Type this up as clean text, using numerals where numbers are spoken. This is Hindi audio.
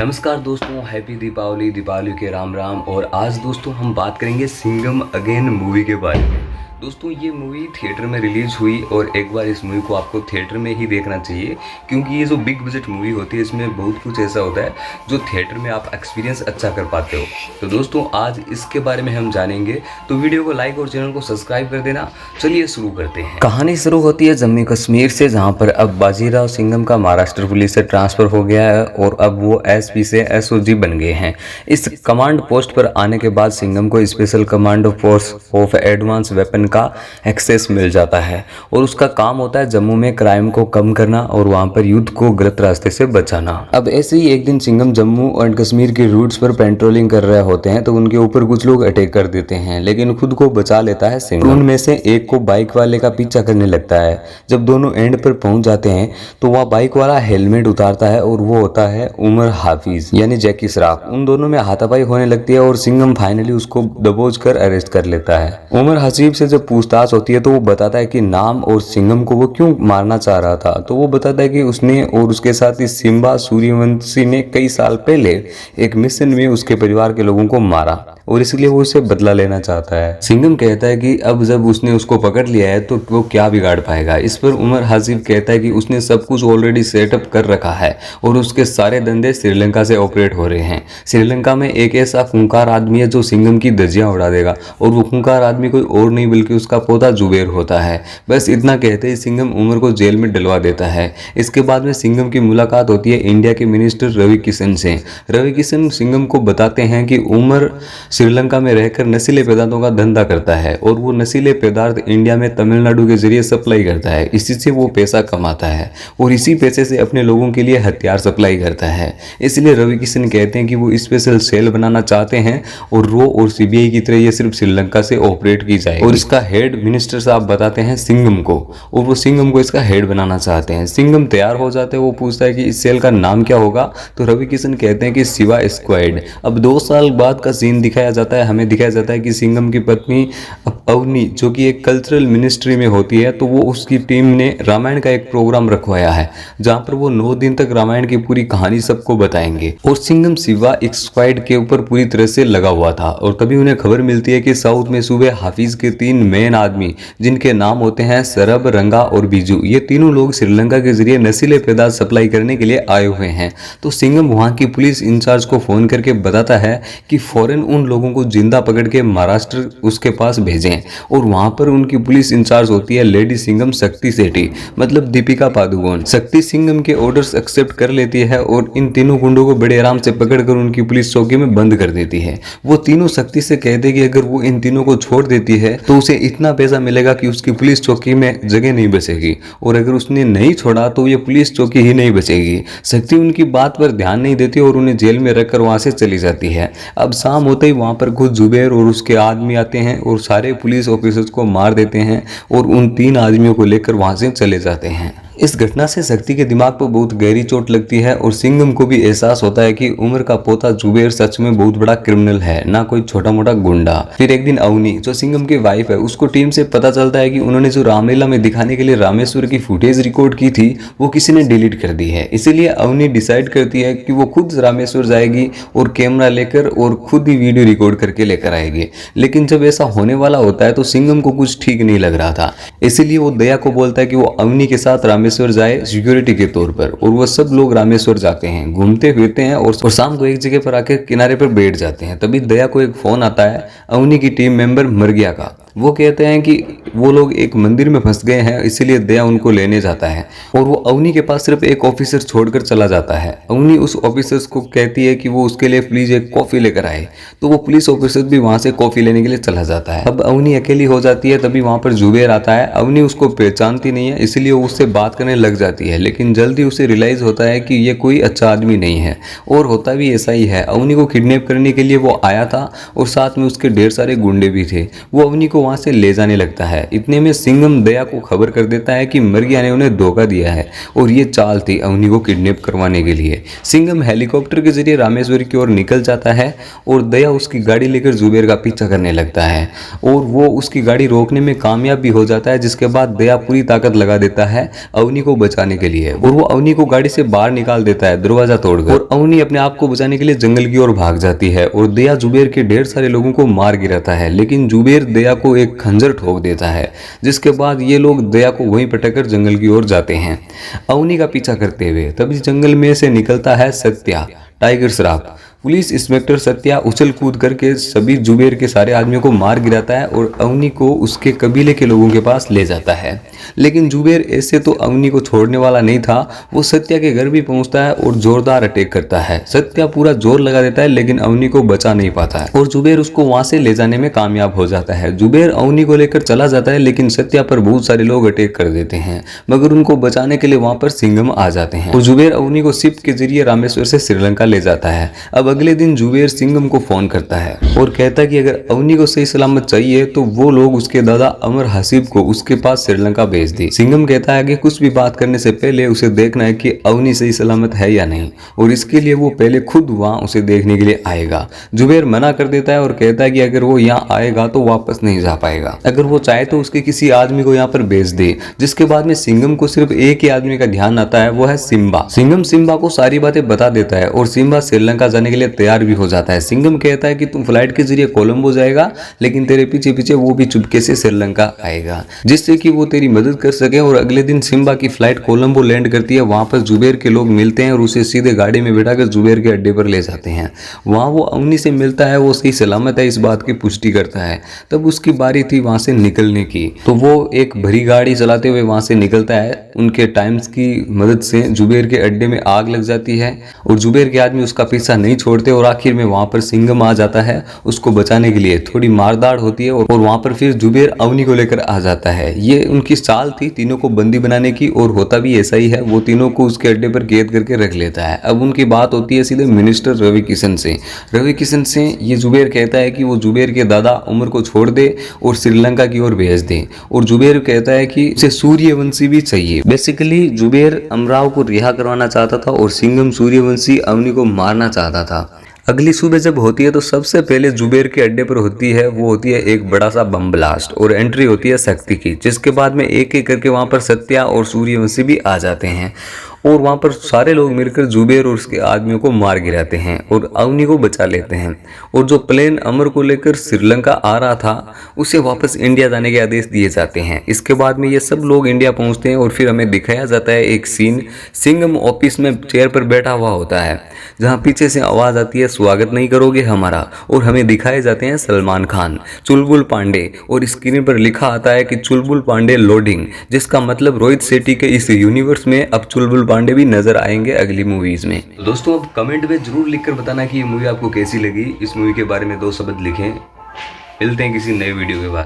नमस्कार दोस्तों, हैप्पी दीपावली। दीपावली के राम राम। और आज दोस्तों हम बात करेंगे सिंघम अगेन मूवी के बारे में। दोस्तों ये मूवी थिएटर में रिलीज़ हुई और एक बार इस मूवी को आपको थिएटर में ही देखना चाहिए, क्योंकि ये जो बिग बजट मूवी होती है इसमें बहुत कुछ ऐसा होता है जो थिएटर में आप एक्सपीरियंस अच्छा कर पाते हो। तो दोस्तों आज इसके बारे में हम जानेंगे, तो वीडियो को लाइक और चैनल को सब्सक्राइब कर देना। चलिए शुरू करते हैं। कहानी शुरू होती है जम्मू कश्मीर से, जहाँ पर अब बाजीराव सिंघम का महाराष्ट्र पुलिस से ट्रांसफ़र हो गया है और अब वो एसपी से एसओजी बन गए हैं। इस कमांड पोस्ट पर आने के बाद सिंघम को special commando force of advance weapon का एक्सेस मिल जाता है और उसका काम होता है जम्मू में क्राइम को कम करना और वहां पर युद्ध को गलत रास्ते से बचाना। अब ऐसे ही एक दिन सिंघम जम्मू और कश्मीर के रूट्स पर पेट्रोलिंग कर रहे होते हैं तो उनके ऊपर कुछ लोग अटैक कर देते हैं, लेकिन खुद को बचा लेता है सिंघम। उनमें से एक को बाइक वाले का पीछा करने लगता है। जब दोनों एंड पर पहुंच जाते हैं तो वह बाइक वाला हेलमेट उतारता है और वो होता है उमर हाफिज यानी जैकी श्रॉफ। उन दोनों में हाथापाई होने लगती है और सिंघम फाइनली उसको दबोच कर अरेस्ट कर लेता है। उमर हसीब से जब पूछताछ होती है तो वो बताता है कि नाम और सिंघम को वो क्यों मारना चाह रहा था। तो वो बताता है कि उसने और उसके साथ ही सिम्बा सूर्यवंशी ने कई साल पहले एक मिशन में उसके परिवार के लोगों को मारा और इसलिए वो उससे बदला लेना चाहता है। सिंघम कहता है कि अब जब उसने उसको पकड़ लिया है तो वो क्या बिगाड़ पाएगा। इस पर उमर हसीब कहता है कि उसने सब कुछ ऑलरेडी सेटअप कर रखा है और उसके सारे धंधे श्रीलंका से ऑपरेट हो रहे हैं। श्रीलंका में एक ऐसा खूंखार आदमी है जो सिंघम की धज्जियां उड़ा देगा और वो खूंखार आदमी कोई और नहीं बल्कि उसका पोता जुबेर होता है। बस इतना कहते ही सिंघम उमर को जेल में डलवा देता है। इसके बाद में सिंघम की मुलाकात होती है इंडिया के मिनिस्टर रवि किशन से। रवि किशन सिंघम को बताते हैं कि उमर श्रीलंका में रहकर नशीले पदार्थों का धंधा करता है और वो नशीले पदार्थ इंडिया में तमिलनाडु के जरिए सप्लाई करता है। इसी से वो पैसा कमाता है और इसी पैसे से अपने लोगों के लिए हथियार सप्लाई करता है। इसलिए रवि किशन कहते हैं कि वो स्पेशल सेल बनाना चाहते हैं और रो और सीबीआई की तरह ये सिर्फ श्रीलंका से ऑपरेट की जाए। और इसका हेड मिनिस्टर साहब बताते हैं सिंघम को और वो सिंघम को इसका हेड बनाना चाहते हैं। सिंघम तैयार हो जाते हैं। वो पूछता है कि इस सेल का नाम क्या होगा, तो रवि किशन कहते हैं कि शिवा स्क्वाड। अब 2 साल बाद का सीन दिखाया जाता है। हमें दिखाया जाता है कि सिंघम की पत्नी अवनी जो कि एक कल्चरल मिनिस्ट्री में होती है, तो वो उसकी टीम ने रामायण का एक प्रोग्राम रखवाया है जहां पर वो 9 दिन तक रामायण की पूरी कहानी सबको बताएंगे। और सिंघम शिवा स्क्वाड के ऊपर पूरी तरह से लगा हुआ था और तभी उन्हें खबर मिलती है कि साउथ में सूबे हाफिज के 3 मेन आदमी जिनके नाम होते हैं सरब, रंगा और बीजू, ये तीनों लोग श्रीलंका के जरिए नशीले पदार्थ सप्लाई करने के लिए आए हुए हैं। तो सिंघम वहां की पुलिस इंचार्ज को फोन करके बताता है कि फौरन उन लोगों को जिंदा पकड़ के महाराष्ट्र उसके पास भेजें। और वहां पर उनकी पुलिस इंचार्ज होती है लेडी सिंघम शक्ति सेठी, मतलब दीपिका पादुकोण। शक्ति सिंघम के ऑर्डर्स एक्सेप्ट कर लेती है और इन तीनों गुंडों को बड़े आराम से पकड़कर उनकी पुलिस चौकी में बंद कर देती है। वो तीनों शक्ति से कहते हैं कि अगर वो इन तीनों को छोड़ देती है तो उसे इतना पैसा मिलेगा कि उसकी पुलिस चौकी में जगह नहीं बचेगी, और अगर उसने नहीं छोड़ा तो ये पुलिस चौकी ही नहीं बचेगी। शक्ति उनकी बात पर ध्यान नहीं देती और उन्हें जेल में रखकर वहां से चली जाती है। अब शाम होते ही वहां पर खुद जुबेर और उसके आदमी आते हैं और सारे पुलिस ऑफिसर्स को मार देते हैं और उन 3 आदमियों को लेकर वहां से चले जाते हैं। इस घटना से शक्ति के दिमाग पर बहुत गहरी चोट लगती है और सिंघम को भी एहसास होता है कि उमर का पोता जुबेर सच में बहुत बड़ा क्रिमिनल है, ना कोई छोटा मोटा गुंडा। फिर एक दिन अवनी जो सिंघम की वाइफ है उसको टीम से पता चलता है कि उन्होंने जो रामलीला में दिखाने के लिए रामेश्वर की फुटेज रिकॉर्ड की थी वो किसी ने डिलीट कर दी है। इसीलिए अवनी डिसाइड करती है कि वो खुद रामेश्वर जाएगी और कैमरा लेकर और खुद ही वीडियो रिकॉर्ड करके लेकर आएगी। लेकिन जब ऐसा होने वाला होता है तो सिंघम को कुछ ठीक नहीं लग रहा था, इसीलिए वो दया को बोलता है कि वो अवनी के साथ रामेश्वर जाए सिक्योरिटी के तौर पर। और वो सब लोग रामेश्वर जाते हैं, घूमते फिरते हैं और शाम को एक जगह पर आकर किनारे पर बैठ जाते हैं। तभी दया को एक फोन आता है अवनी की टीम मेंबर मरगिया का। वो कहते हैं कि वो लोग एक मंदिर में फंस गए हैं, इसीलिए दया उनको लेने जाता है और वो अवनी के पास सिर्फ एक ऑफिसर छोड़कर चला जाता है। अवनी उस ऑफिसर्स को कहती है कि वो उसके लिए प्लीज एक कॉफी लेकर आए, तो वो पुलिस ऑफिसर भी वहां से कॉफी लेने के लिए चला जाता है। अब अवनी अकेली हो जाती है, तभी वहां पर जुबेर आता है। अवनी उसको पहचानती नहीं है, इसलिए वो उससे बात करने लग जाती है, लेकिन जल्दी उसे रियलाइज होता है कि ये कोई अच्छा आदमी नहीं है और होता भी ऐसा ही है। अवनी को किडनैप करने के लिए वो आया था और साथ में उसके ढेर सारे गुंडे भी थे। वो अवनी को वहां से ले जाने लगता है। इतने में सिंघम दया को खबर कर देता है कि मरगिया ने उन्हें धोखा दिया है और ये चाल थी अवनी को किडनैप करवाने के लिए। सिंघम हेलीकॉप्टर के जरिए रामेश्वर की ओर निकल जाता है और दया उसकी गाड़ी लेकर जुबेर का पीछा करने लगता है और वो उसकी गाड़ी रोकने में कामयाब भी हो जाता है, जिसके बाद दया पूरी ताकत लगा देता है अवनी को बचाने के लिए और वो अवनी को गाड़ी से बाहर निकाल देता है दरवाजा तोड़कर। और अवनी अपने आप को बचाने के लिए जंगल की ओर भाग जाती है और दया जुबेर के ढेर सारे लोगों को मार गिराता है, लेकिन जुबेर दया को एक खंजर ठोक देता है, जिसके बाद ये लोग दया को वहीं पटककर जंगल की ओर जाते हैं अवनी का पीछा करते हुए। तभी जंगल में से निकलता है Satya tiger Shroff. Police inspector Satya उछल कूद करके सभी जुबेर के सारे आदमियों को मार गिराता है और अवनी को उसके कबीले के लोगों के पास ले जाता है। लेकिन जुबेर ऐसे तो अवनी को छोड़ने वाला नहीं था, वो सत्या के घर भी पहुंचता है और जोरदार अटैक करता है। सत्या पूरा जोर लगा देता है लेकिन अवनी को बचा नहीं पाता है और जुबेर उसको वहां से ले जाने में कामयाब हो जाता है। जुबेर अवनी को लेकर चला जाता है लेकिन सत्या पर बहुत सारे लोग अटैक कर देते हैं, मगर उनको बचाने के लिए वहां पर सिंघम आ जाते हैं और जुबेर अवनी को शिप के जरिए रामेश्वर से श्रीलंका ले जाता है। अब अगले दिन जुबेर सिंघम को फोन करता है और कहता है कि अगर अवनी को सही सलामत चाहिए तो वो लोग उसके दादा अमर हसीब को उसके पास श्रीलंका भेज दी। सिंघम कहता है कि कुछ भी बात करने से पहले उसे देखना है कि अवनी सही सलामत है या नहीं और इसके लिए वो पहले खुद वहां उसे देखने के लिए आएगा। जुबेर मना कर देता है और कहता है कि अगर वो यहाँ आएगा तो वापस नहीं जा पाएगा, अगर वो चाहे तो उसके किसी आदमी को यहाँ पर भेज दे। जिसके बाद में सिंघम को सिर्फ एक ही आदमी का ध्यान आता है, वो है सिम्बा। सिंघम सिम्बा को सारी बातें बता देता है और सिम्बा श्रीलंका जाने के लिए तैयार भी हो जाता है। सिंघम कहता है कि तुम फ्लाइट के जरिए कोलंबो जाएगा लेकिन तेरे पीछे पीछे वो भी चुपके से श्रीलंका आएगा, जिससे कि वो तेरी मदद कर सके। और अगले दिन सिम्बा की फ्लाइट कोलंबो लैंड करती है। वहां पर जुबेर के लोग मिलते हैं और उसे सीधे गाड़ी में बिठाकर जुबेर के अड्डे पर ले जाते हैं। वहां वो अवनी से मिलता है, वो सही सलामत है इस बात की पुष्टि करता है। तब उसकी बारी थी वहां से निकलने की, तो वो एक भरी गाड़ी चलाते हुए वहां से निकलता है। उनके टाइम्स की मदद से जुबेर के अड्डे में आग लग जाती है और जुबेर के आदमी उसका पीछा नहीं छोड़ते और आखिर में वहां पर सिंघम आ जाता है उसको बचाने के लिए। थोड़ी मारदाड़ होती है और वहां पर फिर जुबेर अवनी को लेकर आ जाता है। ये उनकी चाल थी तीनों को बंदी बनाने की और होता भी ऐसा ही है। वो तीनों को उसके अड्डे पर कैद करके रख लेता है। अब उनकी बात होती है सीधे मिनिस्टर रवि किशन से। रवि किशन से ये जुबेर कहता है कि वो जुबेर के दादा उमर को छोड़ दे और श्रीलंका की ओर भेज दे और जुबेर कहता है कि उसे सूर्यवंशी भी चाहिए। बेसिकली जुबेर अमराव को रिहा करवाना चाहता था और सिंघम सूर्यवंशी अवनी को मारना चाहता था। अगली सुबह जब होती है तो सबसे पहले जुबेर के अड्डे पर होती है एक बड़ा सा बम ब्लास्ट और एंट्री होती है शक्ति की, जिसके बाद में एक एक करके वहां पर सत्या और सूर्यवंशी भी आ जाते हैं और वहां पर सारे लोग मिलकर जुबेर और उसके आदमियों को मार गिराते हैं और अवनी को बचा लेते हैं। और जो प्लेन अमर को लेकर श्रीलंका आ रहा था उसे वापस इंडिया जाने के आदेश दिए जाते हैं। इसके बाद में ये सब लोग इंडिया पहुंचते हैं और फिर हमें दिखाया जाता है एक सीन, सिंघम ऑफिस में चेयर पर बैठा हुआ होता है जहां पीछे से आवाज आती है स्वागत नहीं करोगे हमारा, और हमें दिखाए जाते हैं सलमान खान, चुलबुल पांडे और स्क्रीन पर लिखा आता है कि चुलबुल पांडे लोडिंग, जिसका मतलब रोहित शेट्टी के इस यूनिवर्स में अब चुलबुल पांडे भी नजर आएंगे अगली मूवीज में। तो दोस्तों अब कमेंट में जरूर लिखकर बताना कि ये मूवी आपको कैसी लगी। इस मूवी के बारे में 2 शब्द लिखें। मिलते हैं किसी नए वीडियो के बाद।